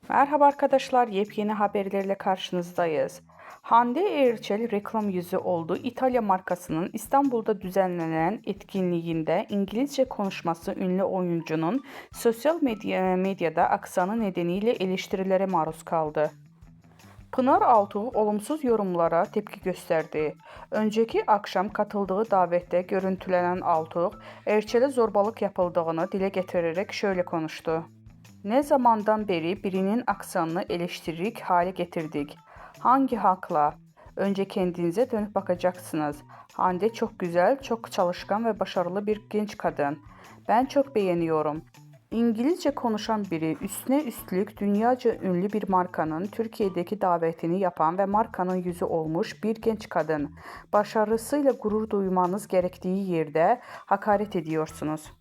Merhaba arkadaşlar, yepyeni haberlerle karşınızdayız. Hande Erçel reklam yüzü oldu. İtalya markasının İstanbul'da düzenlenen etkinliğinde İngilizce konuşması ünlü oyuncunun sosyal medyada aksanı nedeniyle eleştirilere maruz kaldı. Pınar Altuğ olumsuz yorumlara tepki gösterdi. Önceki akşam katıldığı davette görüntülenen Altuğ, Erçel'e zorbalık yapıldığını dile getirerek şöyle konuştu. Ne zamandan beri birinin aksanını eleştirik hale getirdik? Hangi hakla? Önce kendinize dönüp bakacaksınız. Hande çok güzel, çok çalışkan ve başarılı bir genç kadın. Ben çok beğeniyorum. İngilizce konuşan biri, üstüne üstlük dünyaca ünlü bir markanın Türkiye'deki davetini yapan ve markanın yüzü olmuş bir genç kadın. Başarısıyla gurur duymanız gerektiği yerde hakaret ediyorsunuz.